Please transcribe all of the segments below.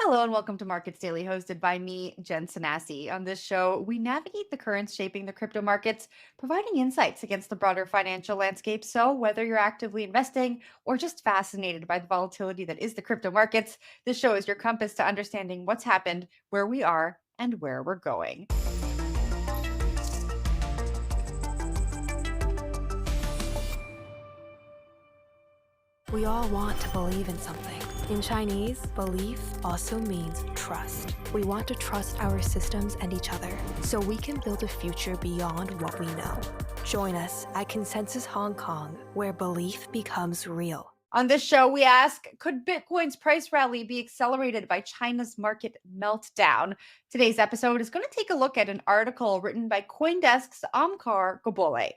Hello and welcome to Markets Daily, hosted by me, Jen Sanasie. On this show, we navigate the currents shaping the crypto markets, providing insights against the broader financial landscape. So, whether you're actively investing or just fascinated by the volatility that is the crypto markets, this show is your compass to understanding what's happened, where we are, and where we're going. We all want to believe in something. In Chinese, belief also means trust. We want to trust our systems and each other so we can build a future beyond what we know. Join us at Consensus Hong Kong, where belief becomes real. On this show, we ask, could Bitcoin's price rally be accelerated by China's market meltdown? Today's episode is going to take a look at an article written by CoinDesk's Amkar Gobole.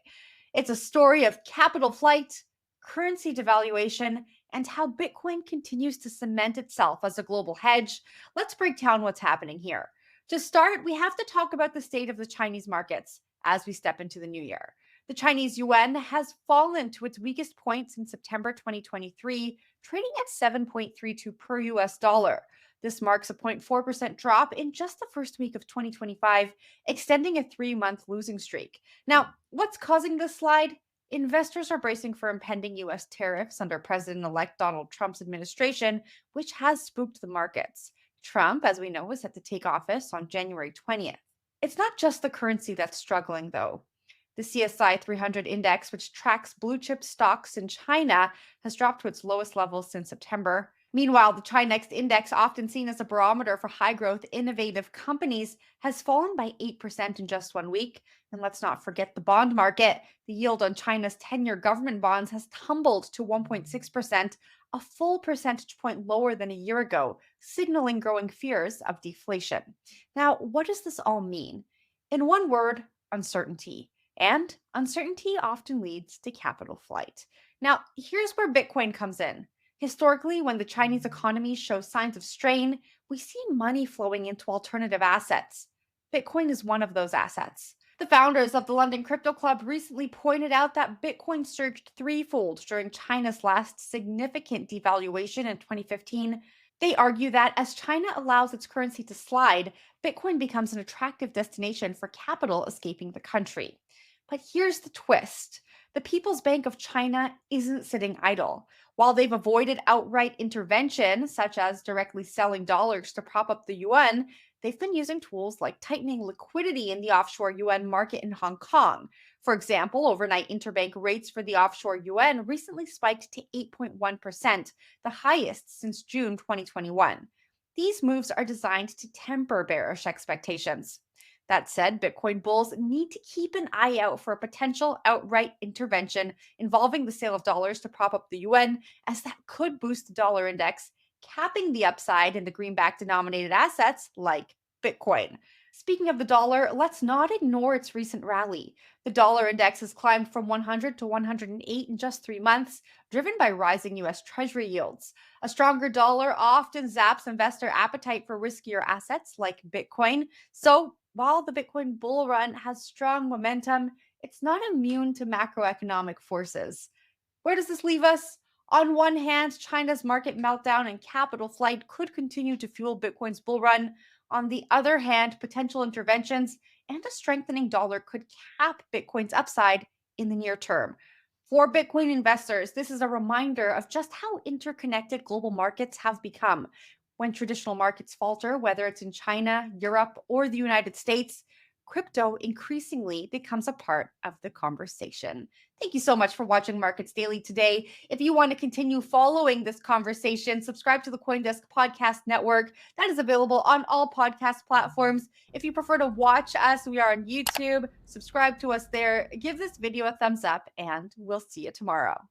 It's a story of capital flight, currency devaluation, and how Bitcoin continues to cement itself as a global hedge. Let's break down what's happening here. To start, we have to talk about the state of the Chinese markets as we step into the new year. The Chinese yuan has fallen to its weakest point since September 2023, trading at 7.32 per US dollar. This marks a 0.4% drop in just the first week of 2025, extending a 3-month losing streak. Now, what's causing this slide? Investors are bracing for impending US tariffs under President elect Donald Trump's administration, which has spooked the markets. Trump, as we know, is set to take office on January 20th. It's not just the currency that's struggling, though. The CSI 300 index, which tracks blue chip stocks in China, has dropped to its lowest levels since September. Meanwhile, the Chinext index, often seen as a barometer for high growth, innovative companies, has fallen by 8% in just 1 week. And let's not forget the bond market. The yield on China's 10-year government bonds has tumbled to 1.6%, a full percentage point lower than a year ago, signaling growing fears of deflation. Now, what does this all mean? In one word, uncertainty. And uncertainty often leads to capital flight. Now, here's where Bitcoin comes in. Historically, when the Chinese economy shows signs of strain, we see money flowing into alternative assets. Bitcoin is one of those assets. The founders of the London Crypto Club recently pointed out that Bitcoin surged threefold during China's last significant devaluation in 2015. They argue that as China allows its currency to slide, Bitcoin becomes an attractive destination for capital escaping the country. But here's the twist. The People's Bank of China isn't sitting idle. While they've avoided outright intervention, such as directly selling dollars to prop up the yuan, they've been using tools like tightening liquidity in the offshore yuan market in Hong Kong. For example, overnight interbank rates for the offshore yuan recently spiked to 8.1%, the highest since June 2021. These moves are designed to temper bearish expectations. That said, Bitcoin bulls need to keep an eye out for a potential outright intervention involving the sale of dollars to prop up the yuan, as that could boost the dollar index, capping the upside in the greenback denominated assets like Bitcoin. Speaking of the dollar, let's not ignore its recent rally. The dollar index has climbed from 100 to 108 in just 3 months, driven by rising US Treasury yields. A stronger dollar often zaps investor appetite for riskier assets like Bitcoin. So, while the Bitcoin bull run has strong momentum, it's not immune to macroeconomic forces. Where does this leave us? On one hand, China's market meltdown and capital flight could continue to fuel Bitcoin's bull run. On the other hand, potential interventions and a strengthening dollar could cap Bitcoin's upside in the near term. For Bitcoin investors, this is a reminder of just how interconnected global markets have become. When traditional markets falter, whether it's in China, Europe, or the United States, crypto increasingly becomes a part of the conversation. Thank you so much for watching Markets Daily today. If you want to continue following this conversation, subscribe to the CoinDesk Podcast Network. That is available on all podcast platforms. If you prefer to watch us, we are on YouTube. Subscribe to us there. Give this video a thumbs up, and we'll see you tomorrow.